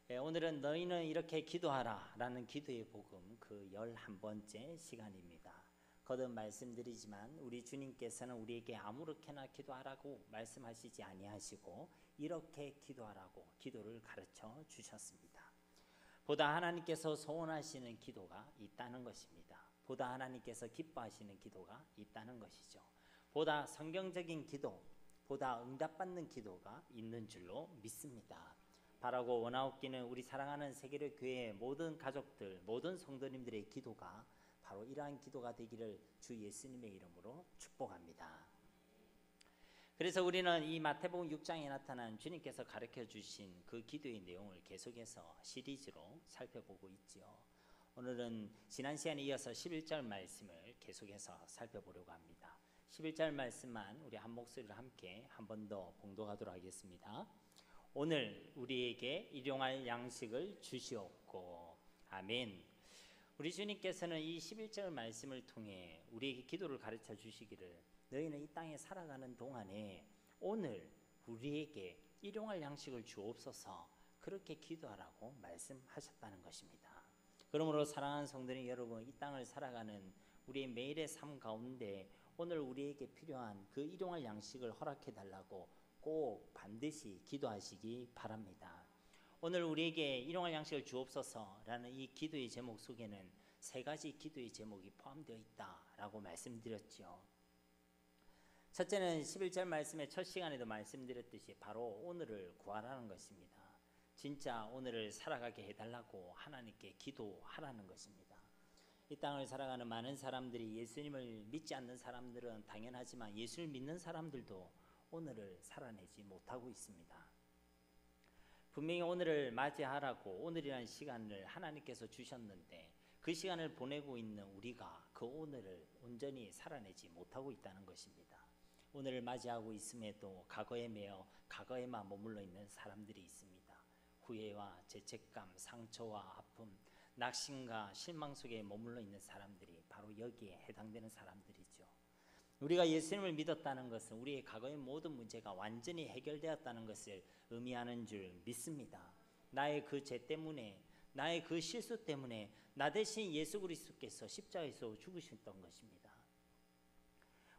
오늘은 너희는 이렇게 기도하라 라는 기도의 복음 그 11번째 시간입니다. 거듭 말씀드리지만 우리 주님께서는 우리에게 아무렇게나 기도하라고 말씀하시지 아니하시고 이렇게 기도하라고 기도를 가르쳐 주셨습니다. 보다 하나님께서 소원하시는 기도가 있다는 것입니다. 보다 하나님께서 기뻐하시는 기도가 있다는 것이죠. 보다 성경적인 기도, 보다 응답받는 기도가 있는 줄로 믿습니다. 바라고 원하옵기는 우리 사랑하는 세계를 교회의 모든 가족들, 모든 성도님들의 기도가 바로 이러한 기도가 되기를 주 예수님의 이름으로 축복합니다. 그래서 우리는 이 마태복음 6장에 나타난 주님께서 가르쳐 주신 그 기도의 내용을 계속해서 시리즈로 살펴보고 있지요. 오늘은 지난 시간에 이어서 11절 말씀을 계속해서 살펴보려고 합니다. 11절 말씀만 우리 한 목소리로 함께 한 번 더 봉독하도록 하겠습니다. 오늘 우리에게 일용할 양식을 주시옵고. 아멘. 우리 주님께서는 이 11절 말씀을 통해 우리에게 기도를 가르쳐 주시기를 너희는 이 땅에 살아가는 동안에 오늘 우리에게 일용할 양식을 주옵소서 그렇게 기도하라고 말씀하셨다는 것입니다. 그러므로 사랑하는 성도님 여러분, 이 땅을 살아가는 우리의 매일의 삶 가운데 오늘 우리에게 필요한 그 일용할 양식을 허락해 달라고 꼭 반드시 기도하시기 바랍니다. 오늘 우리에게 일용할 양식을 주옵소서라는 이 기도의 제목 속에는 세 가지 기도의 제목이 포함되어 있다라고 말씀드렸죠. 첫째는 11절 말씀의 첫 시간에도 말씀드렸듯이 바로 오늘을 구하라는 것입니다. 진짜 오늘을 살아가게 해달라고 하나님께 기도하라는 것입니다. 이 땅을 살아가는 많은 사람들이 예수님을 믿지 않는 사람들은 당연하지만 예수를 믿는 사람들도 오늘을 살아내지 못하고 있습니다. 분명히 오늘을 맞이하라고 오늘이라는 시간을 하나님께서 주셨는데 그 시간을 보내고 있는 우리가 그 오늘을 온전히 살아내지 못하고 있다는 것입니다. 오늘을 맞이하고 있음에도 과거에 매여 과거에만 머물러 있는 사람들이 있습니다. 후회와 죄책감, 상처와 아픔, 낙심과 실망 속에 머물러 있는 사람들이 바로 여기에 해당되는 사람들이죠. 우리가 예수님을 믿었다는 것은 우리의 과거의 모든 문제가 완전히 해결되었다는 것을 의미하는 줄 믿습니다. 나의 그 죄 때문에, 나의 그 실수 때문에 나 대신 예수 그리스도께서 십자가에서 죽으셨던 것입니다.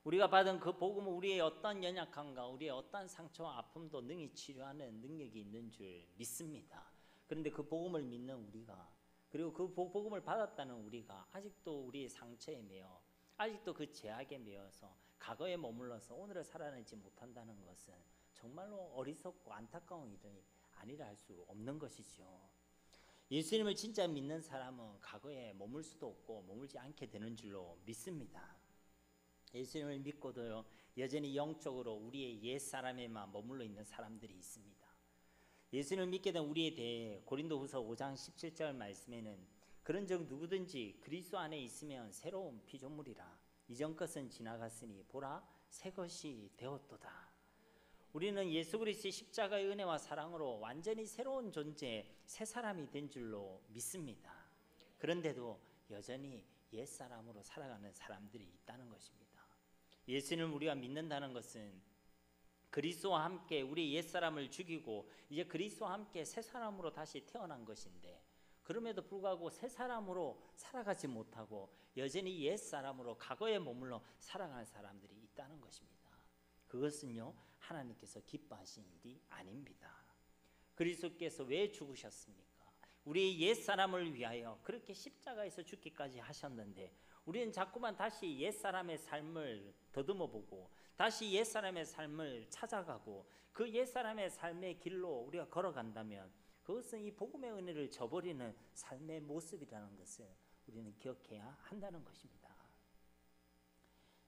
우리가 받은 그 복음은 우리의 어떤 연약함과 우리의 어떤 상처와 아픔도 능히 치료하는 능력이 있는 줄 믿습니다. 그런데 그 복음을 믿는 우리가, 그리고 그 복음을 받았다는 우리가 아직도 우리의 상처에 매여 아직도 그 죄악에 매여서 과거에 머물러서 오늘을 살아내지 못한다는 것은 정말로 어리석고 안타까운 일이 아니라 할 수 없는 것이죠. 예수님을 진짜 믿는 사람은 과거에 머물 수도 없고 머물지 않게 되는 줄로 믿습니다. 예수님을 믿고도요 여전히 영적으로 우리의 옛사람에만 머물러 있는 사람들이 있습니다. 예수님을 믿게 된 우리에 대해 고린도후서 5장 17절 말씀에는 그런즉 누구든지 그리스도 안에 있으면 새로운 피조물이라 이전 것은 지나갔으니 보라 새 것이 되었도다. 우리는 예수 그리스도의 십자가의 은혜와 사랑으로 완전히 새로운 존재, 새 사람이 된 줄로 믿습니다. 그런데도 여전히 옛사람으로 살아가는 사람들이 있다는 것입니다. 예수님을 우리가 믿는다는 것은 그리스도와 함께 우리 옛사람을 죽이고 이제 그리스도와 함께 새 사람으로 다시 태어난 것인데 그럼에도 불구하고 새 사람으로 살아가지 못하고 여전히 옛사람으로 과거에 머물러 살아가는 사람들이 있다는 것입니다. 그것은요 하나님께서 기뻐하신 일이 아닙니다. 그리스도께서 왜 죽으셨습니까? 우리의 옛사람을 위하여 그렇게 십자가에서 죽기까지 하셨는데 우리는 자꾸만 다시 옛사람의 삶을 더듬어보고 다시 옛사람의 삶을 찾아가고 그 옛사람의 삶의 길로 우리가 걸어간다면 그것은 이 복음의 은혜를 저버리는 삶의 모습이라는 것을 우리는 기억해야 한다는 것입니다.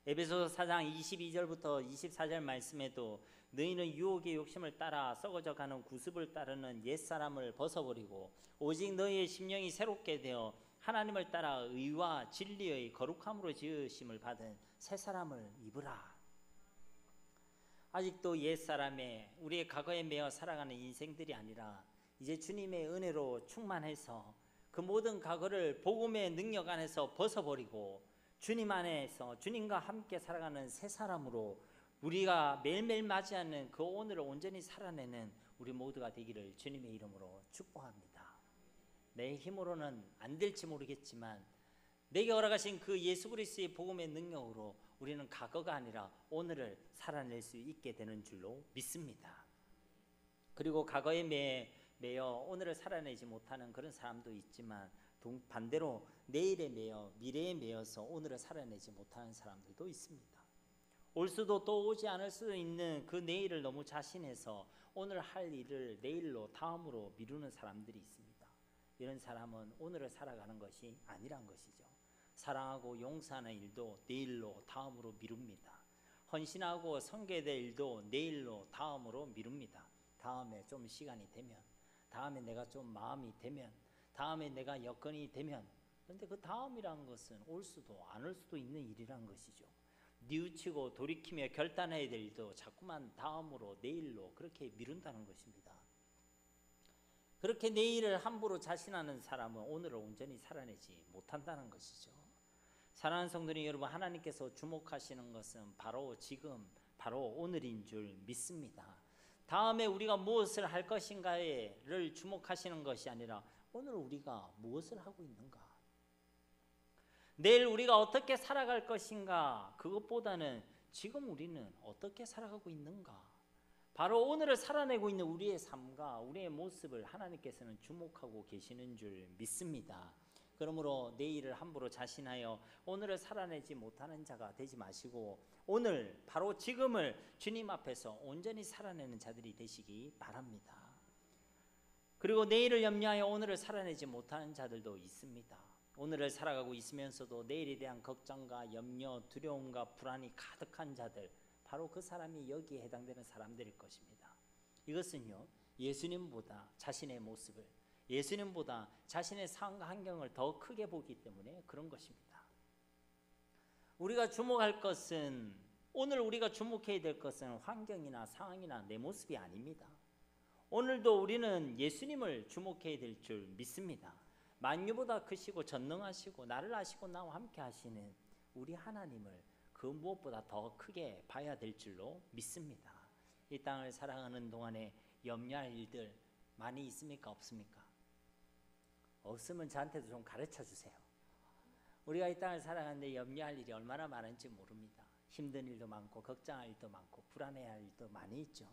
에베소서 4장 22절부터 24절 말씀에도 너희는 유혹의 욕심을 따라 썩어져가는 구습을 따르는 옛사람을 벗어버리고 오직 너희의 심령이 새롭게 되어 하나님을 따라 의와 진리의 거룩함으로 지으심을 받은 새 사람을 입으라. 아직도 옛사람의 우리의 과거에 매여 살아가는 인생들이 아니라 이제 주님의 은혜로 충만해서 그 모든 과거를 복음의 능력 안에서 벗어버리고 주님 안에서 주님과 함께 살아가는 새 사람으로 우리가 매일매일 맞이하는 그 오늘을 온전히 살아내는 우리 모두가 되기를 주님의 이름으로 축복합니다. 내 힘으로는 안 될지 모르겠지만 내게 허락하신 그 예수 그리스도의 복음의 능력으로 우리는 과거가 아니라 오늘을 살아낼 수 있게 되는 줄로 믿습니다. 그리고 과거에 매여 오늘을 살아내지 못하는 그런 사람도 있지만 반대로 내일에 매여 미래에 매여서 오늘을 살아내지 못하는 사람들도 있습니다. 올 수도 또 오지 않을 수도 있는 그 내일을 너무 자신해서 오늘 할 일을 내일로 다음으로 미루는 사람들이 있습니다. 이런 사람은 오늘을 살아가는 것이 아니란 것이죠. 사랑하고 용서하는 일도 내일로 다음으로 미룹니다. 헌신하고 섬겨야 될 일도 내일로 다음으로 미룹니다. 다음에 좀 시간이 되면, 다음에 내가 좀 마음이 되면, 다음에 내가 여건이 되면. 그런데 그 다음이란 것은 올 수도 안 올 수도 있는 일이란 것이죠. 뉘우치고 돌이키며 결단해야 될 일도 자꾸만 다음으로 내일로 그렇게 미룬다는 것입니다. 그렇게 내일을 함부로 자신하는 사람은 오늘을 온전히 살아내지 못한다는 것이죠. 사랑하는 성도님 여러분, 하나님께서 주목하시는 것은 바로 지금, 바로 오늘인 줄 믿습니다. 다음에 우리가 무엇을 할 것인가를 주목하시는 것이 아니라 오늘 우리가 무엇을 하고 있는가, 내일 우리가 어떻게 살아갈 것인가, 그것보다는 지금 우리는 어떻게 살아가고 있는가, 바로 오늘을 살아내고 있는 우리의 삶과 우리의 모습을 하나님께서는 주목하고 계시는 줄 믿습니다. 그러므로 내일을 함부로 자신하여 오늘을 살아내지 못하는 자가 되지 마시고 오늘 바로 지금을 주님 앞에서 온전히 살아내는 자들이 되시기 바랍니다. 그리고 내일을 염려하여 오늘을 살아내지 못하는 자들도 있습니다. 오늘을 살아가고 있으면서도 내일에 대한 걱정과 염려, 두려움과 불안이 가득한 자들, 바로 그 사람이 여기에 해당되는 사람들일 것입니다. 이것은요, 예수님보다 자신의 모습을, 예수님보다 자신의 상황과 환경을 더 크게 보기 때문에 그런 것입니다. 우리가 주목할 것은, 오늘 우리가 주목해야 될 것은 환경이나 상황이나 내 모습이 아닙니다. 오늘도 우리는 예수님을 주목해야 될 줄 믿습니다. 만유보다 크시고 전능하시고 나를 아시고 나와 함께 하시는 우리 하나님을 그 무엇보다 더 크게 봐야 될 줄로 믿습니다. 이 땅을 살아가는 동안에 염려할 일들 많이 있습니까? 없습니까? 없으면 저한테도 좀 가르쳐 주세요. 우리가 이 땅을 살아가는데 염려할 일이 얼마나 많은지 모릅니다. 힘든 일도 많고 걱정할 일도 많고 불안해할 일도 많이 있죠.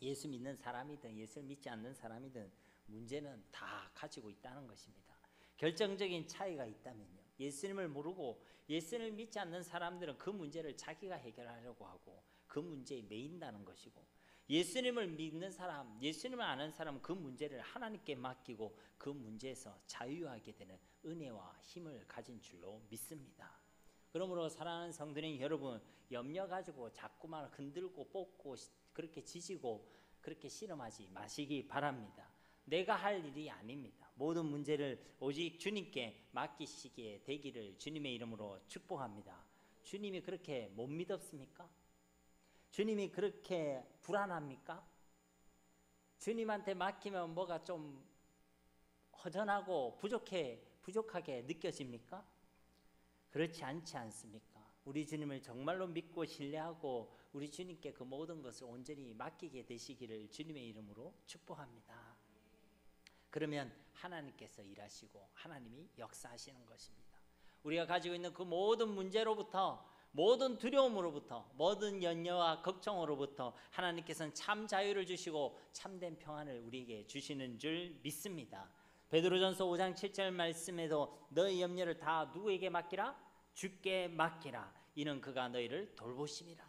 예수 믿는 사람이든 예수를 믿지 않는 사람이든 문제는 다 가지고 있다는 것입니다. 결정적인 차이가 있다면요, 예수님을 모르고 예수님을 믿지 않는 사람들은 그 문제를 자기가 해결하려고 하고 그 문제에 매인다는 것이고, 예수님을 믿는 사람, 예수님을 아는 사람은 그 문제를 하나님께 맡기고 그 문제에서 자유하게 되는 은혜와 힘을 가진 줄로 믿습니다. 그러므로 사랑하는 성도님 여러분, 염려 가지고 자꾸만 흔들고 뽑고 그렇게 지지고 그렇게 씨름하지 마시기 바랍니다. 내가 할 일이 아닙니다. 모든 문제를 오직 주님께 맡기시기에 되기를 주님의 이름으로 축복합니다. 주님이 그렇게 못 믿었습니까? 주님이 그렇게 불안합니까? 주님한테 맡기면 뭐가 좀 허전하고 부족하게 느껴집니까? 그렇지 않지 않습니까? 우리 주님을 정말로 믿고 신뢰하고 우리 주님께 그 모든 것을 온전히 맡기게 되시기를 주님의 이름으로 축복합니다. 그러면 하나님께서 일하시고 하나님이 역사하시는 것입니다. 우리가 가지고 있는 그 모든 문제로부터, 모든 두려움으로부터, 모든 염려와 걱정으로부터 하나님께서는 참 자유를 주시고 참된 평안을 우리에게 주시는 줄 믿습니다. 베드로전서 5장 7절 말씀에도 너희 염려를 다 누구에게 맡기라? 주께 맡기라. 이는 그가 너희를 돌보심이라.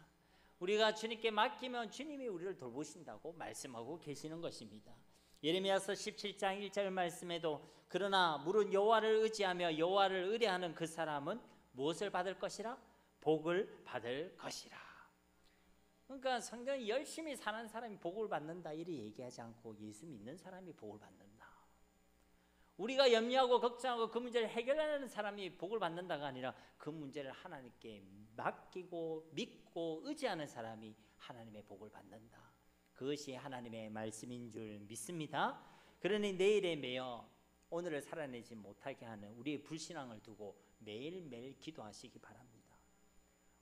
우리가 주님께 맡기면 주님이 우리를 돌보신다고 말씀하고 계시는 것입니다. 예레미야서 17장 1절 말씀에도 그러나 물은 여호와를 의지하며 여호와를 의뢰하는 그 사람은 무엇을 받을 것이라? 복을 받을 것이라. 그러니까 성경이 열심히 사는 사람이 복을 받는다 이리 얘기하지 않고 예수 믿는 사람이 복을 받는다. 우리가 염려하고 걱정하고 그 문제를 해결하는 사람이 복을 받는다가 아니라 그 문제를 하나님께 맡기고 믿고 의지하는 사람이 하나님의 복을 받는다. 그것이 하나님의 말씀인 줄 믿습니다. 그러니 내일에 매여 오늘을 살아내지 못하게 하는 우리의 불신앙을 두고 매일매일 기도하시기 바랍니다.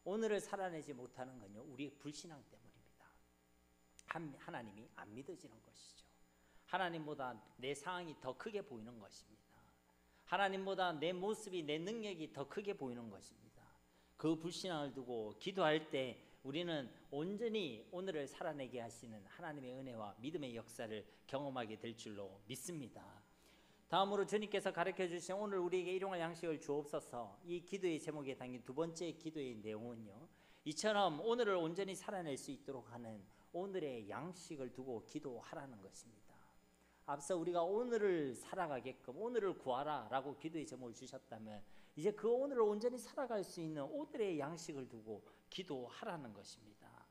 오늘을 살아내지 못하는 건요, 우리의 불신앙 때문입니다. 하나님이 안 믿어지는 것이죠. 하나님보다 내 상황이 더 크게 보이는 것입니다. 하나님보다 내 모습이, 내 능력이 더 크게 보이는 것입니다. 그 불신앙을 두고 기도할 때 우리는 온전히 오늘을 살아내게 하시는 하나님의 은혜와 믿음의 역사를 경험하게 될 줄로 믿습니다. 다음으로 주님께서 가르쳐 주신 오늘 우리에게 일용할 양식을 주옵소서, 이 기도의 제목에 담긴 두 번째 기도의 내용은요, 이처럼 오늘을 온전히 살아낼 수 있도록 하는 오늘의 양식을 두고 기도하라는 것입니다. 앞서 우리가 오늘을 살아가게끔 오늘을 구하라 라고 기도의 제목을 주셨다면 이제 그 오늘을 온전히 살아갈 수 있는 오늘의 양식을 두고 기도하라는 것입니다.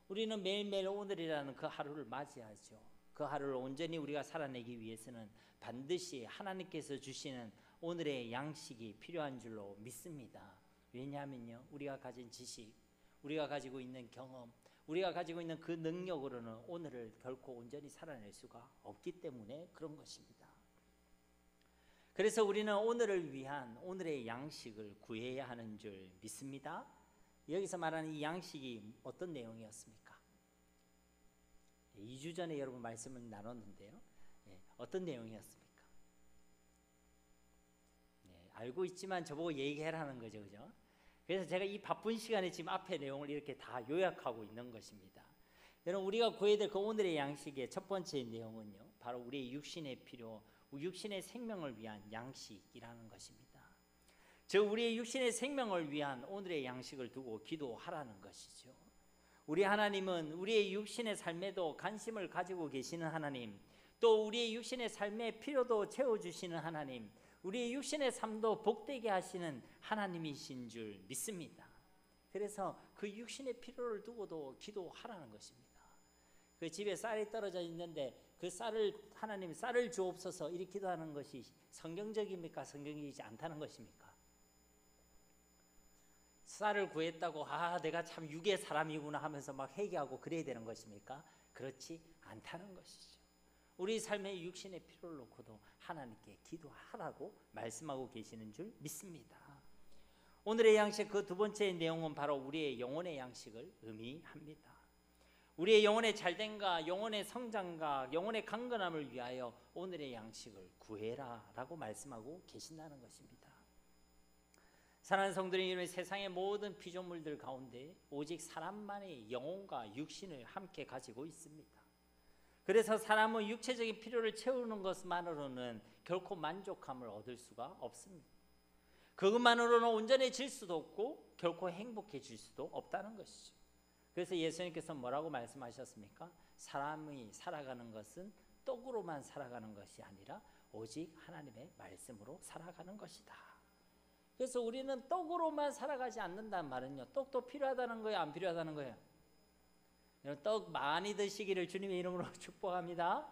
우리는 매일매일 오늘이라는 그 하루를 맞이하죠. 그 하루를 온전히 우리가 살아내기 위해서는 반드시 하나님께서 주시는 오늘의 양식이 필요한 줄로 믿습니다. 왜냐하면요, 우리가 가진 지식, 우리가 가지고 있는 경험, 우리가 가지고 있는 그 능력으로는 오늘을 결코 온전히 살아낼 수가 없기 때문에 그런 것입니다. 그래서 우리는 오늘을 위한 오늘의 양식을 구해야 하는 줄 믿습니다. 여기서 말하는 이 양식이 어떤 내용이었습니까? 2주 전에 여러분 말씀을 나눴는데요. 어떤 내용이었습니까? 알고 있지만 저보고 얘기해라는 거죠, 그죠? 그래서 제가 이 바쁜 시간에 지금 앞에 내용을 이렇게 다 요약하고 있는 것입니다. 여러분, 우리가 구해야 될 그 오늘의 양식의 첫 번째 내용은요, 바로 우리의 육신의 필요, 육신의 생명을 위한 양식이라는 것입니다. 즉 우리의 육신의 생명을 위한 오늘의 양식을 두고 기도하라는 것이죠. 우리 하나님은 우리의 육신의 삶에도 관심을 가지고 계시는 하나님, 또 우리의 육신의 삶의 필요도 채워주시는 하나님, 우리의 육신의 삶도 복되게 하시는 하나님이신 줄 믿습니다. 그래서 그 육신의 필요를 두고도 기도하라는 것입니다. 그 집에 쌀이 떨어져 있는데 그 쌀을, 하나님 쌀을 주옵소서 이렇게 기도하는 것이 성경적입니까? 성경이지 않다는 것입니까? 쌀을 구했다고 내가 참 육의 사람이구나 하면서 막 회개하고 그래야 되는 것입니까? 그렇지 않다는 것이죠. 우리 삶의 육신의 필요를 놓고도 하나님께 기도하라고 말씀하고 계시는 줄 믿습니다. 오늘의 양식 그 두 번째 내용은 바로 우리의 영혼의 양식을 의미합니다. 우리의 영혼의 잘됨과 영혼의 성장과 영혼의 강건함을 위하여 오늘의 양식을 구해라 라고 말씀하고 계신다는 것입니다. 사랑하는 성도님, 여러분, 세상의 모든 피조물들 가운데 오직 사람만의 영혼과 육신을 함께 가지고 있습니다. 그래서 사람은 육체적인 필요를 채우는 것만으로는 결코 만족함을 얻을 수가 없습니다. 그것만으로는 온전해질 수도 없고 결코 행복해질 수도 없다는 것이죠. 그래서 예수님께서 뭐라고 말씀하셨습니까? 사람이 살아가는 것은 떡으로만 살아가는 것이 아니라 오직 하나님의 말씀으로 살아가는 것이다. 그래서 우리는 떡으로만 살아가지 않는다는 말은요, 떡도 필요하다는 거예요, 안 필요하다는 거예요? 떡 많이 드시기를 주님의 이름으로 축복합니다.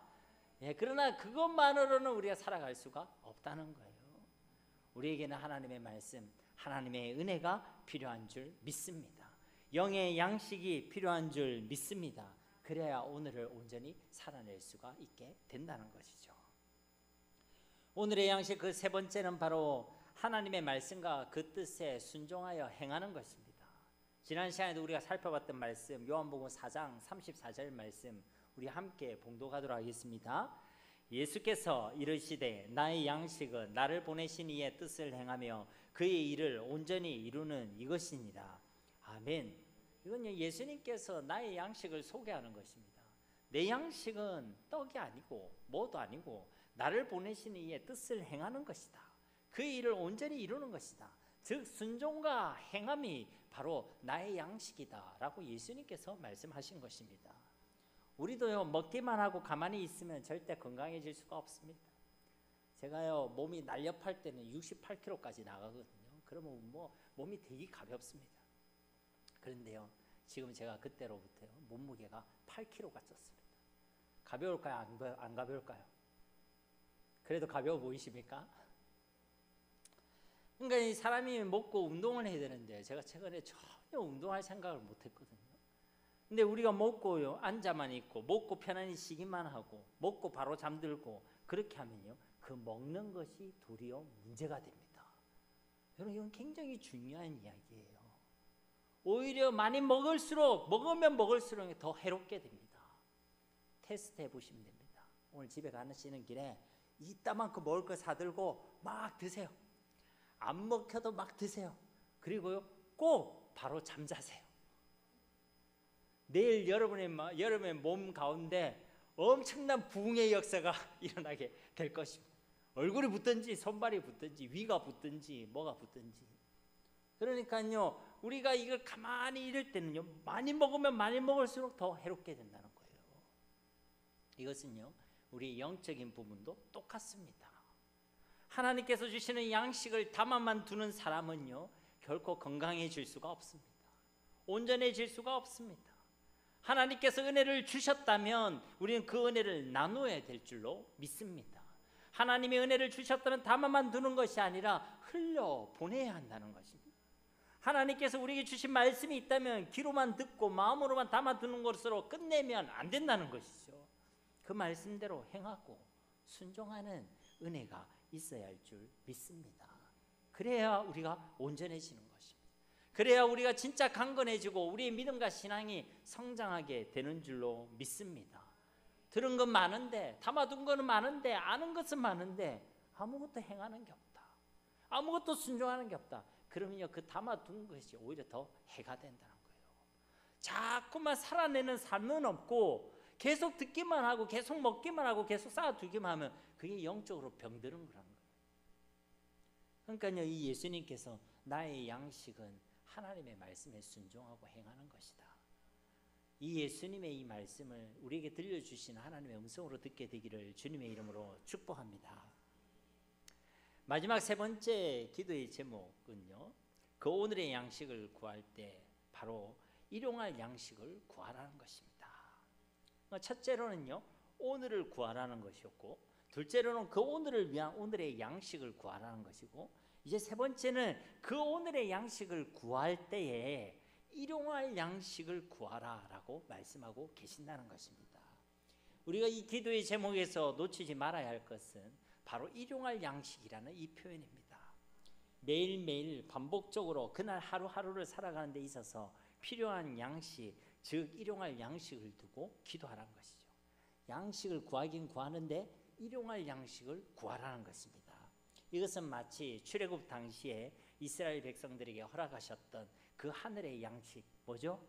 그러나 그것만으로는 우리가 살아갈 수가 없다는 거예요. 우리에게는 하나님의 말씀, 하나님의 은혜가 필요한 줄 믿습니다. 영의 양식이 필요한 줄 믿습니다. 그래야 오늘을 온전히 살아낼 수가 있게 된다는 것이죠. 오늘의 양식 그 세 번째는 바로 하나님의 말씀과 그 뜻에 순종하여 행하는 것입니다. 지난 시간에도 우리가 살펴봤던 말씀, 요한복음 4장 34절 말씀 우리 함께 봉독하도록 하겠습니다. 예수께서 이르시되 나의 양식은 나를 보내신 이의 뜻을 행하며 그의 일을 온전히 이루는 이것이니라. 아멘. 이건 예수님께서 나의 양식을 소개하는 것입니다. 내 양식은 떡이 아니고 뭐도 아니고 나를 보내신 이의 뜻을 행하는 것이다. 그의 일을 온전히 이루는 것이다. 즉 순종과 행함이 바로 나의 양식이다 라고 예수님께서 말씀하신 것입니다. 우리도요, 먹기만 하고 가만히 있으면 절대 건강해질 수가 없습니다. 제가요, 몸이 날렵할 때는 68kg까지 나가거든요. 그러면 몸이 되게 가볍습니다. 그런데요, 지금 제가 그때로부터요, 몸무게가 8kg가 쪘습니다. 가벼울까요? 안 가벼울까요? 그래도 가벼워 보이십니까? 그러니까 이 사람이 먹고 운동을 해야 되는데 제가 최근에 전혀 운동할 생각을 못했거든요. 근데 우리가 먹고요, 앉아만 있고 먹고 편안히 쉬기만 하고 먹고 바로 잠들고 그렇게 하면요, 그 먹는 것이 도리어 문제가 됩니다. 여러분, 이건 굉장히 중요한 이야기예요. 오히려 많이 먹으면 먹을수록 더 해롭게 됩니다. 테스트 해보시면 됩니다. 오늘 집에 가시는 길에 이따만큼 먹을 거 사들고 막 드세요. 안 먹혀도 막 드세요. 그리고요 꼭 바로 잠자세요. 내일 여러분의 몸 가운데 엄청난 부흥의 역사가 일어나게 될 것입니다. 얼굴이 붓든지 손발이 붓든지 위가 붓든지 뭐가 붓든지. 그러니까요 우리가 이걸 가만히 이럴 때는요 많이 먹으면 많이 먹을수록 더 해롭게 된다는 거예요. 이것은요 우리 영적인 부분도 똑같습니다. 하나님께서 주시는 양식을 담아만 두는 사람은요 결코 건강해질 수가 없습니다. 온전해질 수가 없습니다. 하나님께서 은혜를 주셨다면 우리는 그 은혜를 나누어야 될 줄로 믿습니다. 하나님의 은혜를 주셨다면 담아만 두는 것이 아니라 흘려보내야 한다는 것입니다. 하나님께서 우리에게 주신 말씀이 있다면 귀로만 듣고 마음으로만 담아두는 것으로 끝내면 안 된다는 것이죠. 그 말씀대로 행하고 순종하는 은혜가 있어야 할 줄 믿습니다. 그래야 우리가 온전해지는 것입니다. 그래야 우리가 진짜 강건해지고 우리의 믿음과 신앙이 성장하게 되는 줄로 믿습니다. 들은 건 많은데 담아둔 거는 많은데 아는 것은 많은데 아무것도 행하는 게 없다. 아무것도 순종하는 게 없다. 그러면요 그 담아둔 것이 오히려 더 해가 된다는 거예요. 자꾸만 살아내는 삶은 없고 계속 듣기만 하고 계속 먹기만 하고 계속 쌓아두기만 하면 그게 영적으로 병드는 거라는 거예요. 그러니까요 이 예수님께서 나의 양식은 하나님의 말씀에 순종하고 행하는 것이다. 이 예수님의 이 말씀을 우리에게 들려주신 하나님의 음성으로 듣게 되기를 주님의 이름으로 축복합니다. 마지막 세 번째 기도의 제목은요 그 오늘의 양식을 구할 때 바로 일용할 양식을 구하라는 것입니다. 첫째로는요 오늘을 구하라는 것이었고, 둘째로는 그 오늘을 위한 오늘의 양식을 구하라는 것이고, 이제 세 번째는 그 오늘의 양식을 구할 때에 일용할 양식을 구하라 라고 말씀하고 계신다는 것입니다. 우리가 이 기도의 제목에서 놓치지 말아야 할 것은 바로 일용할 양식이라는 이 표현입니다. 매일매일 반복적으로 그날 하루하루를 살아가는 데 있어서 필요한 양식, 즉 일용할 양식을 두고 기도하라는 것이죠. 양식을 구하긴 구하는데 일용할 양식을 구하라는 것입니다. 이것은 마치 출애굽 당시에 이스라엘 백성들에게 허락하셨던 그 하늘의 양식 뭐죠?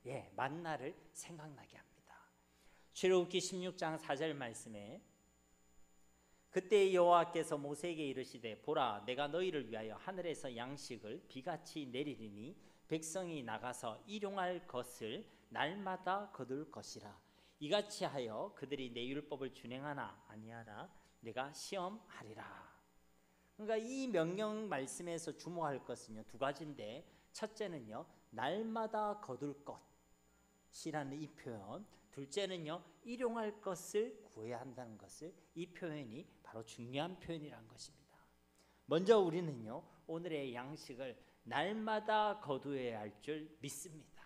예, 만나를 생각나게 합니다. 출애굽기 16장 4절 말씀에 그때 여호와께서 모세에게 이르시되 보라 내가 너희를 위하여 하늘에서 양식을 비같이 내리리니 백성이 나가서 일용할 것을 날마다 거둘 것이라. 이같이 하여 그들이 내 율법을 준행하나 아니하라 내가 시험하리라. 그러니까 이 명령 말씀에서 주목할 것은요 두 가지인데, 첫째는요 날마다 거둘 것이라는 이 표현, 둘째는요 일용할 것을 구해야 한다는 것을, 이 표현이 바로 중요한 표현이라는 것입니다. 먼저 우리는요 오늘의 양식을 날마다 거두어야 할 줄 믿습니다.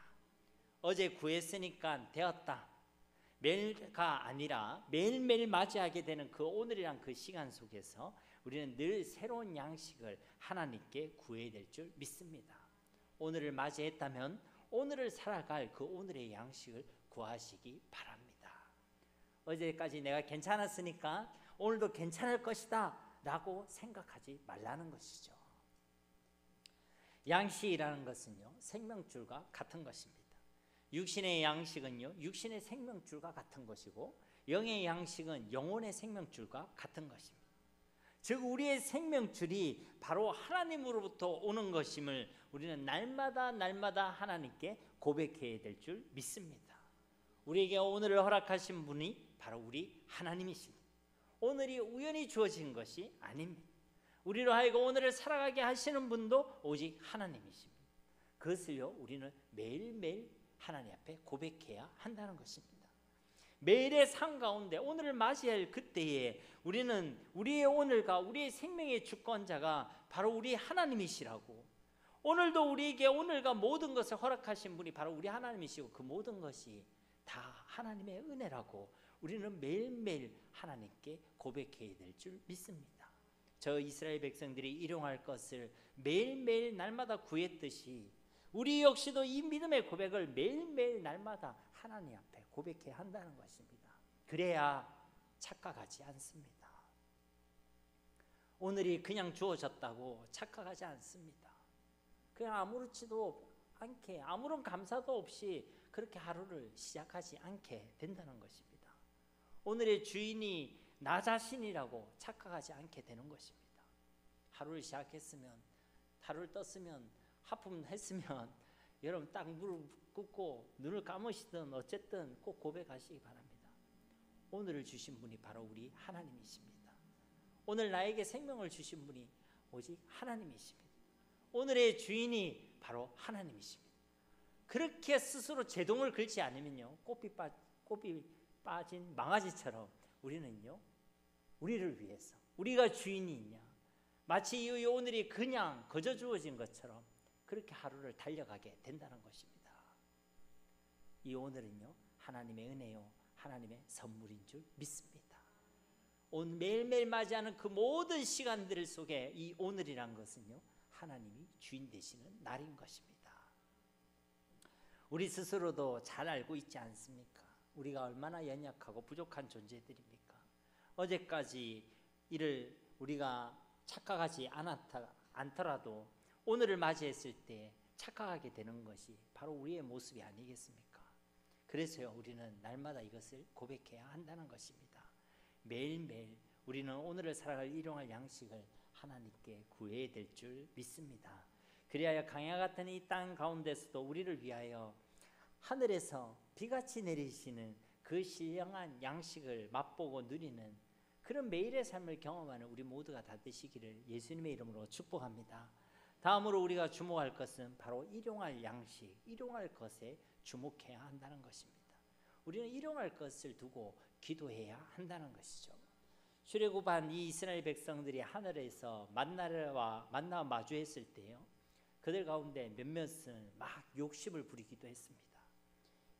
어제 구했으니까 되었다, 매일가 아니라 매일매일 맞이하게 되는 그 오늘이란 그 시간 속에서 우리는 늘 새로운 양식을 하나님께 구해야 될 줄 믿습니다. 오늘을 맞이했다면 오늘을 살아갈 그 오늘의 양식을 구하시기 바랍니다. 어제까지 내가 괜찮았으니까 오늘도 괜찮을 것이다 라고 생각하지 말라는 것이죠. 양식이라는 것은요 생명줄과 같은 것입니다. 육신의 양식은요 육신의 생명줄과 같은 것이고, 영의 양식은 영혼의 생명줄과 같은 것입니다. 즉 우리의 생명줄이 바로 하나님으로부터 오는 것임을 우리는 날마다 하나님께 고백해야 될 줄 믿습니다. 우리에게 오늘을 허락하신 분이 바로 우리 하나님이십니다. 오늘이 우연히 주어진 것이 아닙니다. 우리로 하여금 오늘을 살아가게 하시는 분도 오직 하나님이십니다. 그것을요 우리는 매일매일 하나님 앞에 고백해야 한다는 것입니다. 매일의 삶 가운데 오늘을 맞이할 그때에 우리는 우리의 오늘과 우리의 생명의 주권자가 바로 우리 하나님이시라고, 오늘도 우리에게 오늘과 모든 것을 허락하신 분이 바로 우리 하나님이시고 그 모든 것이 다 하나님의 은혜라고 우리는 매일매일 하나님께 고백해야 될 줄 믿습니다. 저 이스라엘 백성들이 일용할 것을 매일매일 날마다 구했듯이 우리 역시도 이 믿음의 고백을 매일매일 날마다 하나님 앞에 고백해야 한다는 것입니다. 그래야 착각하지 않습니다. 오늘이 그냥 주어졌다고 착각하지 않습니다. 그냥 아무렇지도 않게 아무런 감사도 없이 그렇게 하루를 시작하지 않게 된다는 것입니다. 오늘의 주인이 나 자신이라고 착각하지 않게 되는 것입니다. 하루를 시작했으면, 하루를 떴으면, 하품했으면 여러분 딱 무릎 꿇고 눈을 감으시든 어쨌든 꼭 고백하시기 바랍니다. 오늘을 주신 분이 바로 우리 하나님이십니다. 오늘 나에게 생명을 주신 분이 오직 하나님이십니다. 오늘의 주인이 바로 하나님이십니다. 그렇게 스스로 제동을 걸지 않으면요, 꽃이 빠진 망아지처럼 우리는요, 우리를 위해서 우리가 주인이 있냐, 마치 이 오늘이 그냥 거저 주어진 것처럼 그렇게 하루를 달려가게 된다는 것입니다. 이 오늘은요, 하나님의 은혜요, 하나님의 선물인 줄 믿습니다. 오늘 매일매일 맞이하는 그 모든 시간들 속에 이 오늘이란 것은요, 하나님이 주인 되시는 날인 것입니다. 우리 스스로도 잘 알고 있지 않습니까? 우리가 얼마나 연약하고 부족한 존재들입니까? 어제까지 이를 우리가 착각하지 않더라도 오늘을 맞이했을 때 착각하게 되는 것이 바로 우리의 모습이 아니겠습니까? 그래서요, 우리는 날마다 이것을 고백해야 한다는 것입니다. 매일매일 우리는 오늘을 살아갈 일용할 양식을 하나님께 구해야 될 줄 믿습니다. 그리하여 강야 같은 이 땅 가운데서도 우리를 위하여 하늘에서 비같이 내리시는 그 신령한 양식을 맛보고 누리는 그런 매일의 삶을 경험하는 우리 모두가 다 되시기를 예수님의 이름으로 축복합니다. 다음으로 우리가 주목할 것은 바로 일용할 양식, 일용할 것에 주목해야 한다는 것입니다. 우리는 일용할 것을 두고 기도해야 한다는 것이죠. 출애굽한 이 이스라엘 백성들이 하늘에서 만나와 마주했을 때요, 그들 가운데 몇몇은 막 욕심을 부리기도 했습니다.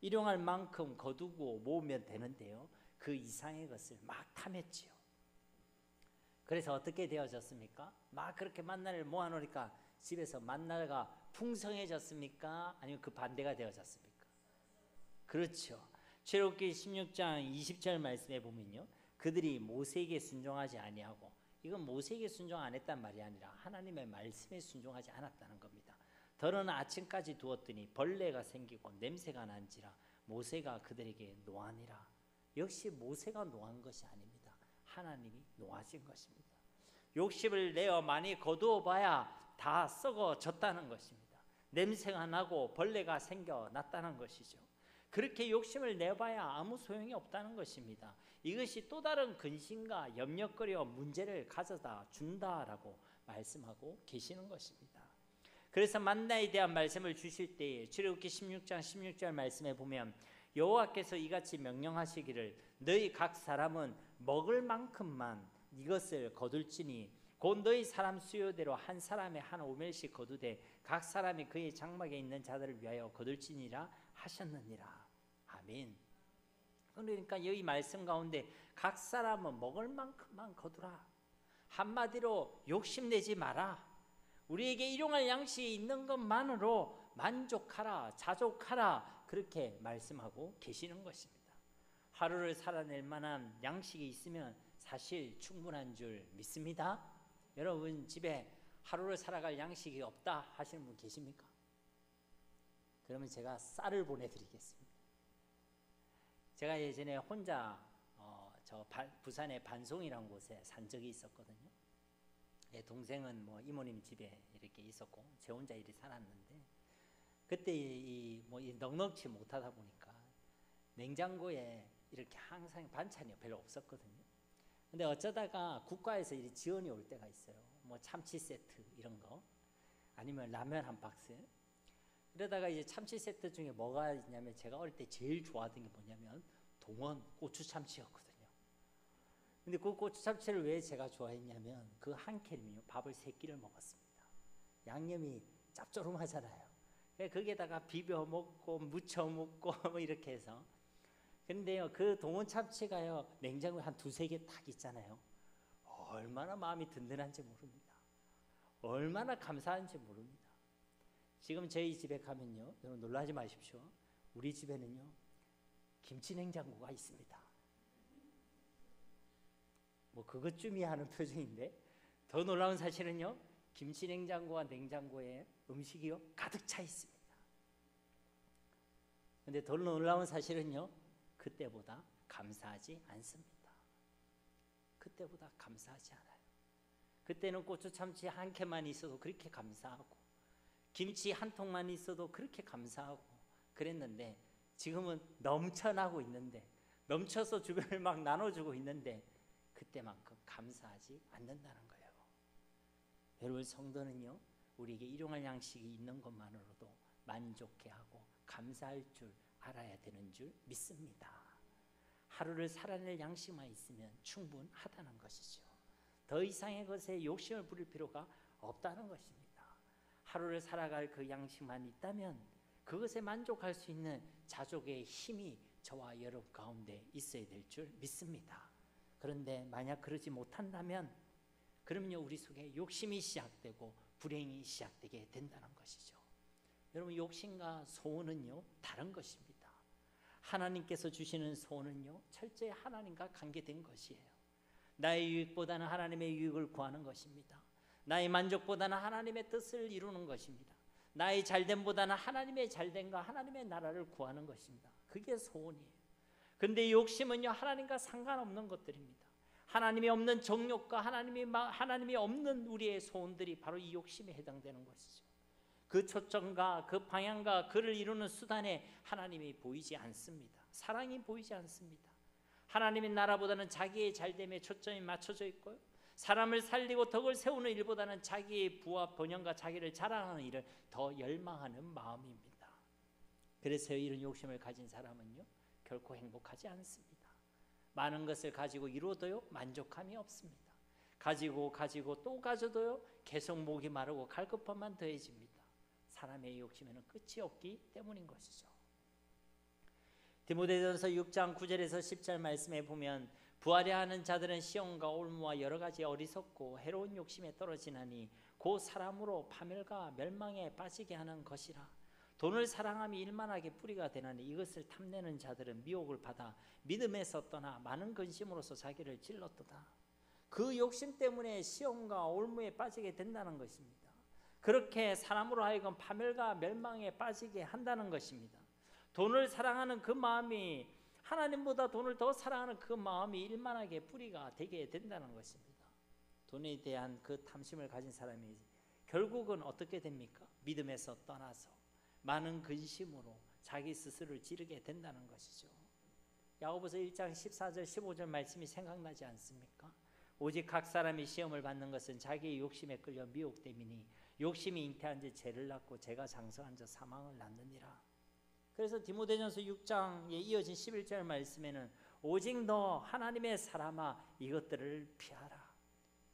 일용할 만큼 거두고 모으면 되는데요, 그 이상의 것을 막 탐했지요. 그래서 어떻게 되어졌습니까? 막 그렇게 만나를 모아놓으니까 집에서 만나가 풍성해졌습니까? 아니면 그 반대가 되어졌습니까? 그렇죠. 출애굽기 16장 20절 말씀에 보면요, 그들이 모세에게 순종하지 아니하고, 이건 모세에게 순종 안 했단 말이 아니라 하나님의 말씀에 순종하지 않았다는 겁니다. 더러는 아침까지 두었더니 벌레가 생기고 냄새가 난지라 모세가 그들에게 노하니라. 역시 모세가 노한 것이 아닙니다. 하나님이 노하신 것입니다. 욕심을 내어 많이 거두어 봐야 다 썩어졌다는 것입니다. 냄새가 나고 벌레가 생겨났다는 것이죠. 그렇게 욕심을 내봐야 아무 소용이 없다는 것입니다. 이것이 또 다른 근심과 염려거리와 문제를 가져다 준다라고 말씀하고 계시는 것입니다. 그래서 만나에 대한 말씀을 주실 때에 출애굽기 16장 16절 말씀에 보면 여호와께서 이같이 명령하시기를 너희 각 사람은 먹을 만큼만 이것을 거둘지니 곧 너희 사람 수요대로 한 사람의 한 오멜씩 거두되 각 사람이 그의 장막에 있는 자들을 위하여 거둘지니라 하셨느니라. 아멘. 그러니까 여기 말씀 가운데 각 사람은 먹을 만큼만 거두라. 한마디로 욕심내지 마라. 우리에게 일용할 양식이 있는 것만으로 만족하라, 자족하라, 그렇게 말씀하고 계시는 것입니다. 하루를 살아낼 만한 양식이 있으면 사실 충분한 줄 믿습니다. 여러분 집에 하루를 살아갈 양식이 없다 하시는 분 계십니까? 그러면 제가 쌀을 보내드리겠습니다. 제가 예전에 혼자 부산의 반송이라는 곳에 산 적이 있었거든요. 동생은 뭐 이모님 집에 이렇게 있었고 제 혼자 이리 살았는데, 그때 넉넉지 못하다 보니까 냉장고에 이렇게 항상 반찬이 별로 없었거든요. 근데 어쩌다가 국가에서 이 지원이 올 때가 있어요. 뭐 참치 세트 이런 거, 아니면 라면 한 박스. 그러다가 이제 참치 세트 중에 뭐가 있냐면, 제가 어릴 때 제일 좋아하던 게 뭐냐면 동원 고추 참치였거든요. 근데 그 고추 참치를 왜 제가 좋아했냐면 그 한 캔이요 밥을 3끼를 먹었습니다. 양념이 짭조름하잖아요. 거기에다가 비벼 먹고 무쳐 먹고 뭐 이렇게 해서. 근데요, 그 동원 참치가요 냉장고에 한 2-3개 딱 있잖아요. 얼마나 마음이 든든한지 모릅니다. 얼마나 감사한지 모릅니다. 지금 저희 집에 가면요, 여러분 놀라지 마십시오. 우리 집에는요 김치 냉장고가 있습니다. 뭐 그것쯤이야 하는 표정인데, 더 놀라운 사실은요, 김치 냉장고와 냉장고에 음식이요 가득 차 있습니다. 근데 더 놀라운 사실은요, 그때보다 감사하지 않습니다. 그때보다 감사하지 않아요. 그때는 고추 참치 한 캔만 있어도 그렇게 감사하고, 김치 한 통만 있어도 그렇게 감사하고 그랬는데, 지금은 넘쳐나고 있는데, 넘쳐서 주변을 막 나눠주고 있는데 그때만큼 감사하지 않는다는 거예요. 여러분, 성도는요, 우리에게 일용할 양식이 있는 것만으로도 만족해하고 감사할 줄 알아야 되는 줄 믿습니다. 하루를 살아낼 양식만 있으면 충분하다는 것이죠. 더 이상의 것에 욕심을 부릴 필요가 없다는 것입니다. 하루를 살아갈 그 양식만 있다면 그것에 만족할 수 있는 자족의 힘이 저와 여러분 가운데 있어야 될 줄 믿습니다. 그런데 만약 그러지 못한다면, 그러면요, 우리 속에 욕심이 시작되고 불행이 시작되게 된다는 것이죠. 여러분, 욕심과 소원은요 다른 것입니다. 하나님께서 주시는 소원은요 철저히 하나님과 관계된 것이에요. 나의 유익보다는 하나님의 유익을 구하는 것입니다. 나의 만족보다는 하나님의 뜻을 이루는 것입니다. 나의 잘됨보다는 하나님의 잘됨과 하나님의 나라를 구하는 것입니다. 그게 소원이에요. 근데 욕심은요 하나님과 상관없는 것들입니다. 하나님이 없는 정욕과 하나님이 없는 우리의 소원들이 바로 이 욕심에 해당되는 것이죠. 그 초점과 그 방향과 그를 이루는 수단에 하나님이 보이지 않습니다. 사랑이 보이지 않습니다. 하나님의 나라보다는 자기의 잘됨에 초점이 맞춰져 있고요, 사람을 살리고 덕을 세우는 일보다는 자기의 부와 번영과 자기를 자랑하는 일을 더 열망하는 마음입니다. 그래서 이런 욕심을 가진 사람은요 결코 행복하지 않습니다. 많은 것을 가지고 이루어도요 만족함이 없습니다. 가지고 또 가져도요 계속 목이 마르고 갈급함만 더해집니다. 사람의 욕심에는 끝이 없기 때문인 것이죠. 디모데전서 6장 9절에서 10절 말씀에 보면, 부하려 하는 자들은 시험과 올무와 여러 가지 어리석고 해로운 욕심에 떨어지나니 곧 사람으로 파멸과 멸망에 빠지게 하는 것이라. 돈을 사랑함이 일만하게 뿌리가 되나니 이것을 탐내는 자들은 미혹을 받아 믿음에서 떠나 많은 근심으로서 자기를 찔렀도다. 그 욕심 때문에 시험과 올무에 빠지게 된다는 것입니다. 그렇게 사람으로 하여금 파멸과 멸망에 빠지게 한다는 것입니다. 돈을 사랑하는 그 마음이, 하나님보다 돈을 더 사랑하는 그 마음이 일만하게 뿌리가 되게 된다는 것입니다. 돈에 대한 그 탐심을 가진 사람이 결국은 어떻게 됩니까? 믿음에서 떠나서 많은 근심으로 자기 스스로를 찌르게 된다는 것이죠. 야고보서 1장 14절 15절 말씀이 생각나지 않습니까? 오직 각 사람이 시험을 받는 것은 자기의 욕심에 끌려 미혹됨이니 욕심이 잉태한 지 죄를 낳고 죄가 장성한 자 사망을 낳느니라. 그래서 디모데전서 6장에 이어진 11절 말씀에는 오직 너 하나님의 사람아 이것들을 피하라.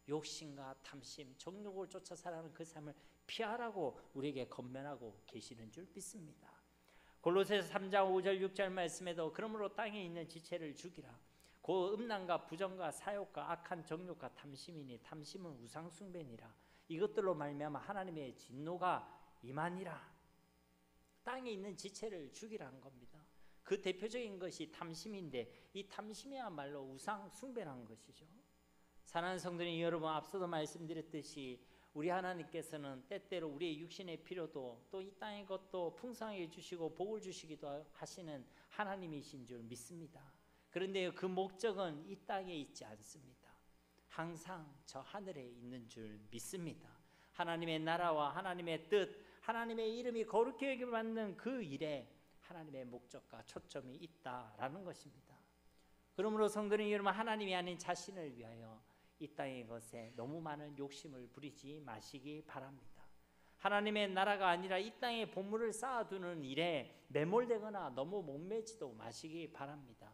욕심과 탐심, 정욕을 쫓아 살아가는 그 삶을 피하라고 우리에게 권면하고 계시는 줄 믿습니다. 골로새서 3장 5절 6절 말씀에도 그러므로 땅에 있는 지체를 죽이라. 그 음란과 부정과 사욕과 악한 정욕과 탐심이니 탐심은 우상 숭배니라. 이것들로 말미암아 하나님의 진노가 임하니라. 땅에 있는 지체를 죽이라는 겁니다. 그 대표적인 것이 탐심인데 이 탐심이야말로 우상 숭배라는 것이죠. 사랑하는 성도님 여러분, 앞서도 말씀드렸듯이 우리 하나님께서는 때때로 우리의 육신의 필요도 또 이 땅의 것도 풍성하게 주시고 복을 주시기도 하시는 하나님이신 줄 믿습니다. 그런데 그 목적은 이 땅에 있지 않습니다. 항상 저 하늘에 있는 줄 믿습니다. 하나님의 나라와 하나님의 뜻, 하나님의 이름이 거룩히 여김을 받는 그 일에 하나님의 목적과 초점이 있다라는 것입니다. 그러므로 성도님 여러분, 하나님이 아닌 자신을 위하여 이 땅의 것에 너무 많은 욕심을 부리지 마시기 바랍니다. 하나님의 나라가 아니라 이 땅에 보물을 쌓아두는 일에 매몰되거나 너무 목매지도 마시기 바랍니다.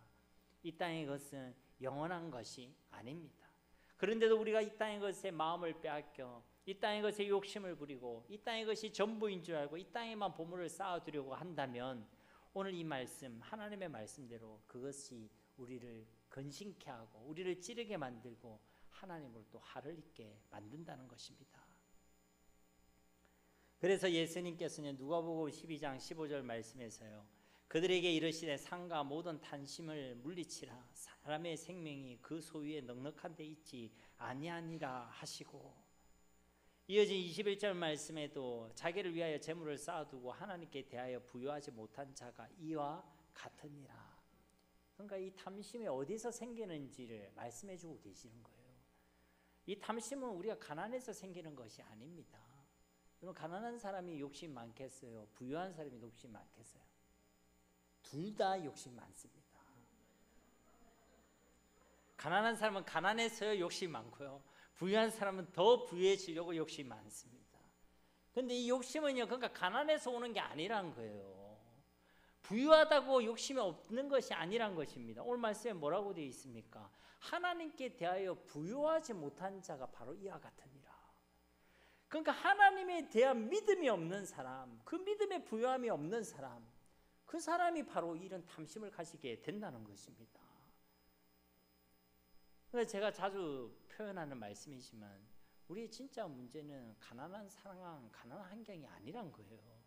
이 땅의 것은 영원한 것이 아닙니다. 그런데도 우리가 이 땅의 것에 마음을 빼앗겨 이 땅의 것에 욕심을 부리고 이 땅의 것이 전부인 줄 알고 이 땅에만 보물을 쌓아두려고 한다면 오늘 이 말씀, 하나님의 말씀대로 그것이 우리를 근심케 하고 우리를 찌르게 만들고 하나님을 또 화를 입게 만든다는 것입니다. 그래서 예수님께서는 누가복음 12장 15절 말씀에서요, 그들에게 이르시되 상과 모든 탐심을 물리치라. 사람의 생명이 그 소유에 넉넉한 데 있지 아니하니라 하시고, 이어진 21절 말씀에도 자기를 위하여 재물을 쌓아두고 하나님께 대하여 부유하지 못한 자가 이와 같으니라. 그러니까 이 탐심이 어디서 생기는지를 말씀해 주고 계시는 거예요. 이 탐심은 우리가 가난해서 생기는 것이 아닙니다. 여러분, 가난한 사람이 욕심 많겠어요? 부유한 사람이 욕심 많겠어요? 둘 다 욕심 많습니다. 가난한 사람은 가난해서요 욕심 많고요, 부유한 사람은 더 부유해지려고 욕심이 많습니다. 그런데 이 욕심은요, 그러니까 가난해서 오는 게 아니란 거예요. 부유하다고 욕심이 없는 것이 아니란 것입니다. 오늘 말씀에 뭐라고 되어 있습니까? 하나님께 대하여 부유하지 못한 자가 바로 이와 같으니라. 그러니까 하나님에 대한 믿음이 없는 사람, 그 믿음에 부유함이 없는 사람, 그 사람이 바로 이런 탐심을 가지게 된다는 것입니다. 그래서 제가 자주 표현하는 말씀이지만, 우리의 진짜 문제는 가난한 상황, 가난한 환경이 아니란 거예요.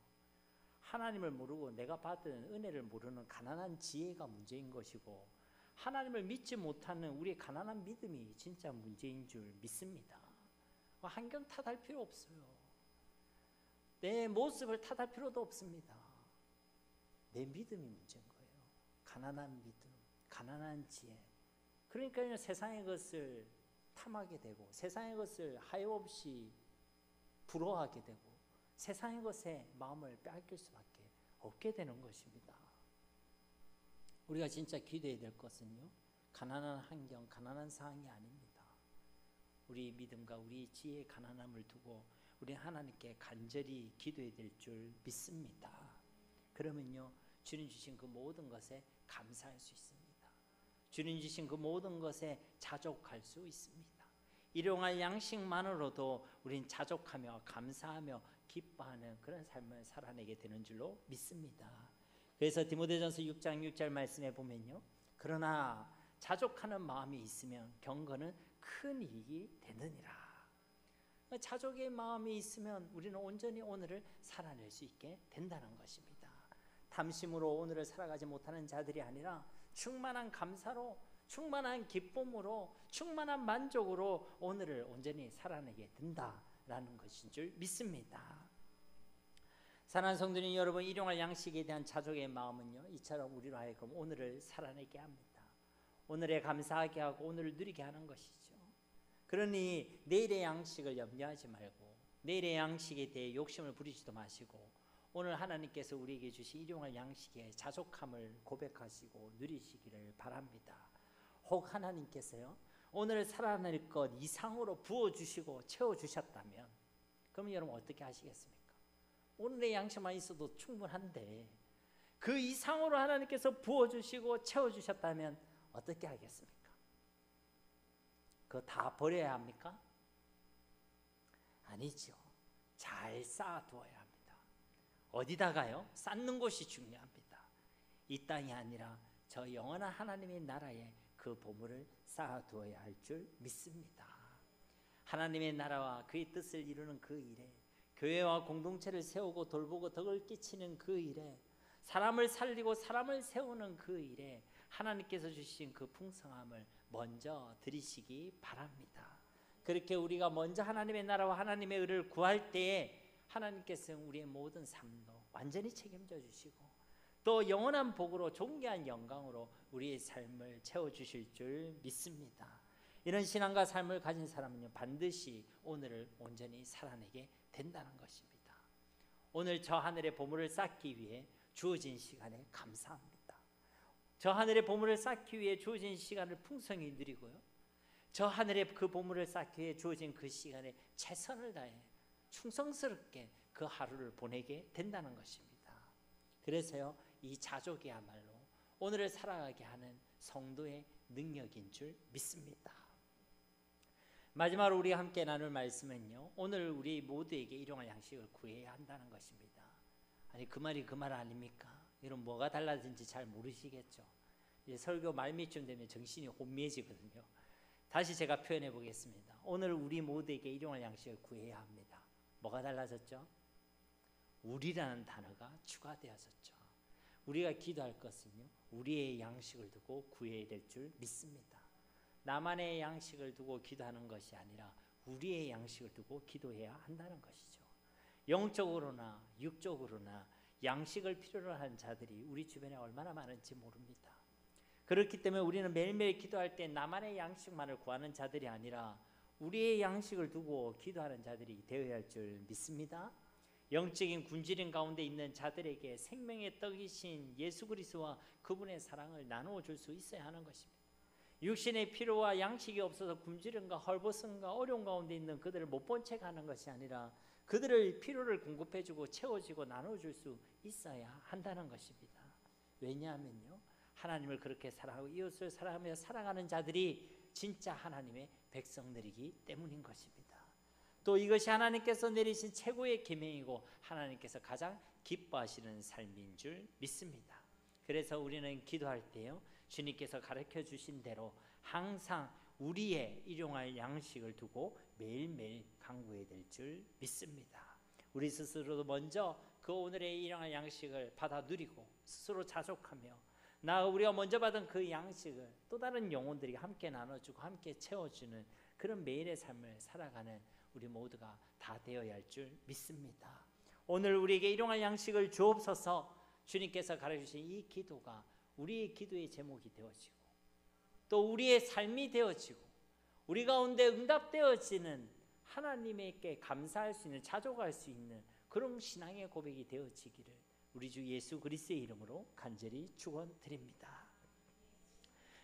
하나님을 모르고 내가 받은 은혜를 모르는 가난한 지혜가 문제인 것이고, 하나님을 믿지 못하는 우리의 가난한 믿음이 진짜 문제인 줄 믿습니다. 환경 탓할 필요 없어요. 내 모습을 탓할 필요도 없습니다. 내 믿음이 문제인 거예요. 가난한 믿음, 가난한 지혜. 그러니까 세상의 것을 탐하게 되고, 세상의 것을 하염없이 부러워하게 되고, 세상의 것에 마음을 빼앗길 수밖에 없게 되는 것입니다. 우리가 진짜 기도해야 될 것은요, 가난한 환경, 가난한 상황이 아닙니다. 우리 믿음과 우리 지혜의 가난함을 두고 우리 하나님께 간절히 기도해야 될 줄 믿습니다. 그러면요, 주님 주신 그 모든 것에 감사할 수 있습니다. 주님 주신 그 모든 것에 자족할 수 있습니다. 일용할 양식만으로도 우린 자족하며 감사하며 기뻐하는 그런 삶을 살아내게 되는 줄로 믿습니다. 그래서 디모데전서 6장 6절 말씀에 보면요, 그러나 자족하는 마음이 있으면 경건은 큰 이익이 되느니라. 자족의 마음이 있으면 우리는 온전히 오늘을 살아낼 수 있게 된다는 것입니다. 탐심으로 오늘을 살아가지 못하는 자들이 아니라 충만한 감사로, 충만한 기쁨으로, 충만한 만족으로 오늘을 온전히 살아내게 된다라는 것인 줄 믿습니다. 사랑하는 성도님 여러분, 일용할 양식에 대한 자족의 마음은요, 이처럼 우리로 하여금 오늘을 살아내게 합니다. 오늘에 감사하게 하고 오늘을 누리게 하는 것이죠. 그러니 내일의 양식을 염려하지 말고, 내일의 양식에 대해 욕심을 부리지도 마시고, 오늘 하나님께서 우리에게 주신 일용할 양식에 자족함을 고백하시고 누리시기를 바랍니다. 혹 하나님께서요, 오늘 살아낼 것 이상으로 부어주시고 채워주셨다면, 그럼 여러분 어떻게 하시겠습니까? 오늘의 양식만 있어도 충분한데 그 이상으로 하나님께서 부어주시고 채워주셨다면 어떻게 하겠습니까? 그거 다 버려야 합니까? 아니죠. 잘 쌓아두어야 합니다. 어디다가요? 쌓는 곳이 중요합니다. 이 땅이 아니라 저 영원한 하나님의 나라에 그 보물을 쌓아두어야 할 줄 믿습니다. 하나님의 나라와 그의 뜻을 이루는 그 일에, 교회와 공동체를 세우고 돌보고 덕을 끼치는 그 일에, 사람을 살리고 사람을 세우는 그 일에 하나님께서 주신 그 풍성함을 먼저 드리시기 바랍니다. 그렇게 우리가 먼저 하나님의 나라와 하나님의 의를 구할 때에 하나님께서는 우리의 모든 삶도 완전히 책임져 주시고, 또 영원한 복으로 존귀한 영광으로 우리의 삶을 채워주실 줄 믿습니다. 이런 신앙과 삶을 가진 사람은요, 반드시 오늘을 온전히 살아내게 된다는 것입니다. 오늘 저 하늘의 보물을 쌓기 위해 주어진 시간에 감사합니다. 저 하늘의 보물을 쌓기 위해 주어진 시간을 풍성히 누리고요, 저 하늘의 그 보물을 쌓기 위해 주어진 그 시간에 최선을 다해 충성스럽게 그 하루를 보내게 된다는 것입니다. 그래서요, 이 자족이야말로 오늘을 살아가게 하는 성도의 능력인 줄 믿습니다. 마지막으로 우리가 함께 나눌 말씀은요, 오늘 우리 모두에게 일용할 양식을 구해야 한다는 것입니다. 아니, 그 말이 그 말 아닙니까? 여러분, 뭐가 달라진지 잘 모르시겠죠? 이제 설교 말미쯤 되면 정신이 혼미해지거든요. 다시 제가 표현해 보겠습니다. 오늘 우리 모두에게 일용할 양식을 구해야 합니다. 뭐가 달라졌죠? 우리라는 단어가 추가되었었죠. 우리가 기도할 것은요, 우리의 양식을 두고 구해야 될 줄 믿습니다. 나만의 양식을 두고 기도하는 것이 아니라 우리의 양식을 두고 기도해야 한다는 것이죠. 영적으로나 육적으로나 양식을 필요로 하는 자들이 우리 주변에 얼마나 많은지 모릅니다. 그렇기 때문에 우리는 매일매일 기도할 때 나만의 양식만을 구하는 자들이 아니라 우리의 양식을 두고 기도하는 자들이 되어야 할 줄 믿습니다. 영적인 굶주림 가운데 있는 자들에게 생명의 떡이신 예수 그리스도와 그분의 사랑을 나누어 줄 수 있어야 하는 것입니다. 육신의 필요와 양식이 없어서 굶주림과 헐벗음과 어려움 가운데 있는 그들을 못 본 채 가는 것이 아니라 그들의 필요를 공급해주고 채워주고 나눠줄 수 있어야 한다는 것입니다. 왜냐하면요, 하나님을 그렇게 사랑하고 이웃을 사랑하며 살아가는 자들이 진짜 하나님의 백성들이기 때문인 것입니다. 또 이것이 하나님께서 내리신 최고의 계명이고 하나님께서 가장 기뻐하시는 삶인 줄 믿습니다. 그래서 우리는 기도할 때요, 주님께서 가르쳐 주신 대로 항상 우리의 일용할 양식을 두고 매일매일 간구해야 될 줄 믿습니다. 우리 스스로도 먼저 그 오늘의 일용할 양식을 받아 누리고 스스로 자족하며 우리가 먼저 받은 그 양식을 또 다른 영혼들이 함께 나눠주고 함께 채워주는 그런 매일의 삶을 살아가는 우리 모두가 다 되어야 할 줄 믿습니다. 오늘 우리에게 일용할 양식을 주옵소서. 주님께서 가르쳐주신 이 기도가 우리의 기도의 제목이 되어지고 또 우리의 삶이 되어지고 우리 가운데 응답되어지는 하나님께 감사할 수 있는, 자족할 수 있는 그런 신앙의 고백이 되어지기를 우리 주 예수 그리스도의 이름으로 간절히 축원드립니다.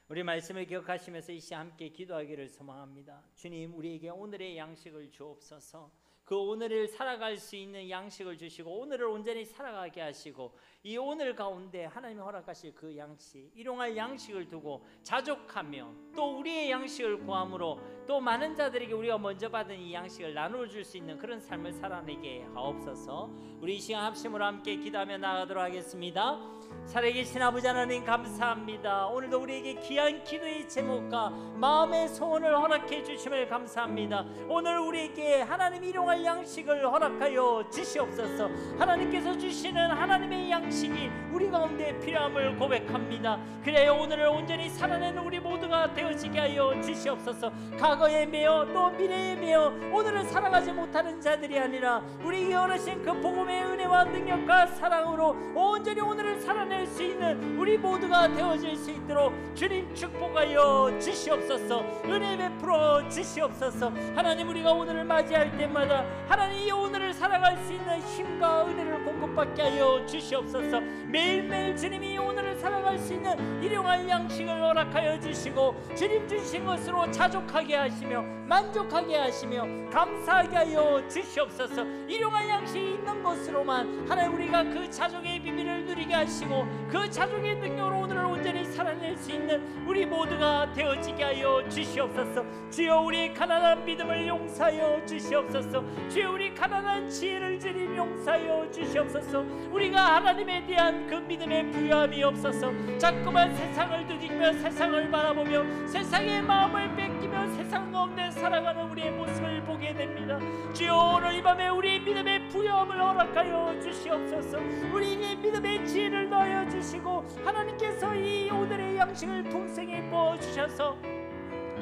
우리 말씀을 기억하시면서 이 시간 함께 기도하기를 소망합니다. 주님, 우리에게 오늘의 양식을 주옵소서. 그 오늘을 살아갈 수 있는 양식을 주시고 오늘을 온전히 살아가게 하시고 이 오늘 가운데 하나님이 허락하실 그 양식, 일용할 양식을 두고 자족하며 또 우리의 양식을 구함으로 또 많은 자들에게 우리가 먼저 받은 이 양식을 나누어 줄 수 있는 그런 삶을 살아내게 하옵소서. 우리 이 시간 합심으로 함께 기도하며 나아가도록 하겠습니다. 살아계신 아버지 하나님 감사합니다. 오늘도 우리에게 귀한 기도의 제목과 마음의 소원을 허락해 주심을 감사합니다. 오늘 우리에게 하나님 일용할 양식을 허락하여 주시옵소서. 하나님께서 주시는 하나님의 양식이 우리 가운데 필요함을 고백합니다. 그래야 오늘을 온전히 살아내는 우리 모두가 되어지게 하여 주시옵소서. 과거에 매여 또 미래에 매여 오늘을 살아가지 못하는 자들이 아니라 우리에게 원하신 그 복음의 은혜와 능력과 사랑으로 온전히 오늘을 살아낼 수 있는 우리 모두가 되어질 수 있도록 주님 축복하여 주시옵소서. 은혜 베풀어 주시옵소서. 하나님, 우리가 오늘을 맞이할 때마다 하나님 이 오늘을 살아갈 수 있는 힘과 은혜를 공급받게 하여 주시옵소서. 매일매일 주님이 오늘을 살아갈 수 있는 일용할 양식을 허락하여 주시고 주님 주신 것으로 자족하게 하시며 만족하게 하시며 감사하게 하여 주시옵소서. 일용할 양식이 있는 것으로만 하나님 우리가 그 자족의 비밀을 누리게 하시고 그 자족의 능력으로 오늘을 온전히 살아낼 수 있는 우리 모두가 되어지게 하여 주시옵소서. 주여, 우리의 가난한 믿음을 용서하여 주시옵소서. 주여, 우리 가난한 지혜를 주님 용서하여 주시옵소서. 우리가 하나님에 대한 그 믿음의 부여함이 없어서 자꾸만 세상을 두드리며 세상을 바라보며 세상의 마음을 뺏기며 세상 가운데 살아가는 우리의 모습을 보게 됩니다. 주여, 오늘 이 밤에 우리의 믿음의 부여함을 허락하여 주시옵소서. 우리에게 믿음의 지혜를 넣어 주시고 하나님께서 이 오늘의 양식을 풍성히 부어주셔서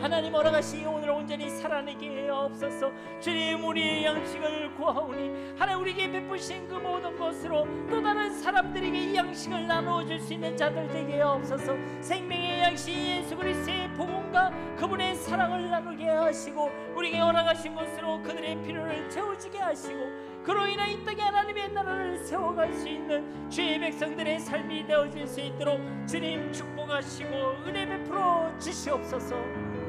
하나님 허락하시 오늘 온전히 살아내게 하옵소서. 주님, 우리의 양식을 구하오니 하나님 우리에게 베푸신 그 모든 것으로 또 다른 사람들에게 이 양식을 나누어 줄 수 있는 자들 되게 하옵소서. 생명의 양식 예수 그리스도의 복음과 그분의 사랑을 나누게 하시고 우리에게 허락하신 것으로 그들의 필요를 채워주게 하시고 그로 인해 이 땅에 하나님의 나라를 세워갈 수 있는 주의 백성들의 삶이 되어질 수 있도록 주님 축복하시고 은혜 베풀어 주시옵소서.